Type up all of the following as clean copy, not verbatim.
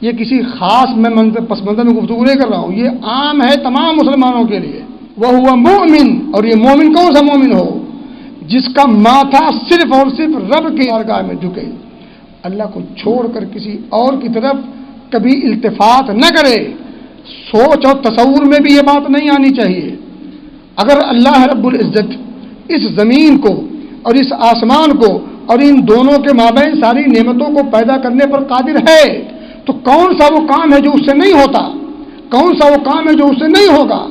یہ کسی خاص میں پس منظر میں گفتگو نہیں کر رہا ہوں، یہ عام ہے تمام مسلمانوں کے لیے۔ وہ ہوا مومن، اور یہ مومن کون سا مومن ہو؟ جس کا ماتھا صرف اور صرف رب کی بارگاہ میں جھکے، اللہ کو چھوڑ کر کسی اور کی طرف کبھی التفات نہ کرے۔ سوچ اور تصور میں بھی یہ بات نہیں آنی چاہیے۔ اگر اللہ رب العزت اس زمین کو اور اس آسمان کو اور ان دونوں کے مابین ساری نعمتوں کو پیدا کرنے پر قادر ہے تو کون سا وہ کام ہے جو اس سے نہیں ہوتا؟ کون سا وہ کام ہے جو اس سے نہیں ہوگا؟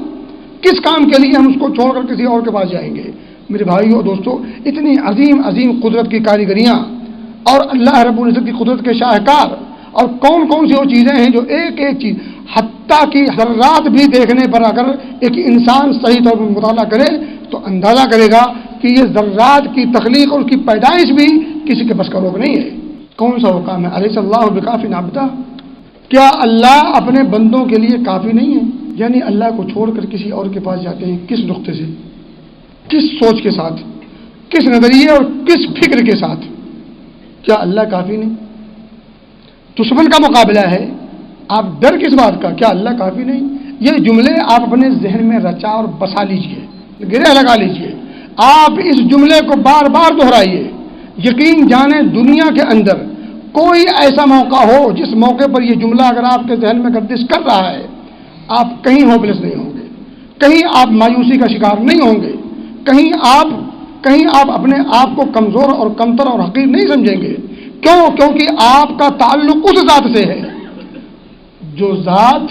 کس کام کے لیے ہم اس کو چھوڑ کر کسی اور کے پاس جائیں گے؟ میرے بھائیو اور دوستو، اتنی عظیم عظیم قدرت کی کاریگریاں اور اللہ رب العزت کی قدرت کے شاہکار، اور کون کون سی وہ چیزیں ہیں جو ایک ایک چیز، حتیٰ کہ ذرات بھی دیکھنے پر اگر ایک انسان صحیح طور پر مطالعہ کرے تو اندازہ کرے گا کہ یہ ذرات کی تخلیق اور اس کی پیدائش بھی کسی کے بس کا روگ نہیں ہے۔ کون سا وہ کام ہے؟ الیس اللہ بکاف عبدہ، کیا اللہ اپنے بندوں کے لیے کافی نہیں ہے؟ یعنی اللہ کو چھوڑ کر کسی اور کے پاس جاتے ہیں، کس نقطے سے، کس سوچ کے ساتھ، کس نظریے اور کس فکر کے ساتھ؟ کیا اللہ کافی نہیں؟ دشمن کا مقابلہ ہے، آپ ڈر کس بات کا؟ کیا اللہ کافی نہیں؟ یہ جملے آپ اپنے ذہن میں رچا اور بسا لیجئے، گرہ لگا لیجئے، آپ اس جملے کو بار بار دہرائیے۔ یقین جانیں دنیا کے اندر کوئی ایسا موقع ہو جس موقع پر یہ جملہ اگر آپ کے ذہن میں گردش کر رہا ہے، آپ کہیں ہوپلیس نہیں ہوں گے، کہیں آپ مایوسی کا شکار نہیں ہوں گے، کہیں آپ اپنے آپ کو کمزور اور کمتر اور حقیر نہیں سمجھیں گے۔ کیوں؟ کیونکہ آپ کا تعلق اس ذات سے ہے جو ذات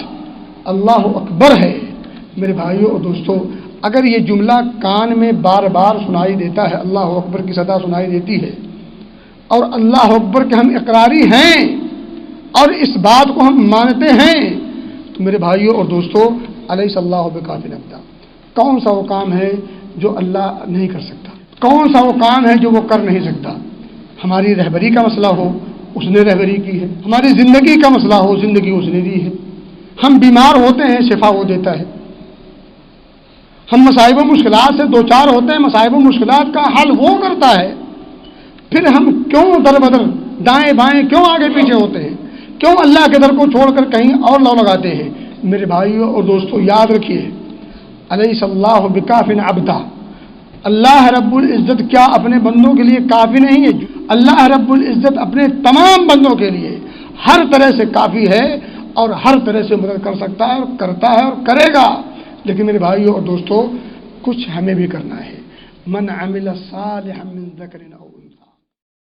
اللہ اکبر ہے۔ میرے بھائیوں اور دوستوں، اگر یہ جملہ کان میں بار بار سنائی دیتا ہے، اللہ اکبر کی صدا سنائی دیتی ہے، اور اللہ اکبر کے ہم اقراری ہیں اور اس بات کو ہم مانتے ہیں، تو میرے بھائیوں اور دوستوں، الیس اللہ بکاف عبدہ، کون سا وہ کام ہے جو اللہ نہیں کر سکتا؟ کون سا وہ کام ہے جو وہ کر نہیں سکتا؟ ہماری رہبری کا مسئلہ ہو، اس نے رہبری کی ہے۔ ہماری زندگی کا مسئلہ ہو، زندگی اس نے دی ہے۔ ہم بیمار ہوتے ہیں، شفا وہ دیتا ہے۔ ہم مصائب و مشکلات سے دوچار ہوتے ہیں، مصائب و مشکلات کا حل وہ کرتا ہے۔ پھر ہم کیوں در بدر دائیں بائیں کیوں آگے پیچھے ہوتے ہیں؟ کیوں اللہ کے در کو چھوڑ کر کہیں اور لو لگاتے ہیں؟ میرے بھائیوں اور دوستوں، یاد رکھیے، الیس اللہ بکاف عبدہ، اللہ رب العزت کیا اپنے بندوں کے لیے کافی نہیں ہے؟ اللہ رب العزت اپنے تمام بندوں کے لیے ہر طرح سے کافی ہے اور ہر طرح سے مدد کر سکتا ہے اور کرتا ہے اور کرے گا۔ لیکن میرے بھائیوں اور دوستوں، کچھ ہمیں بھی کرنا ہے۔ من عمل صالحا من ذکر او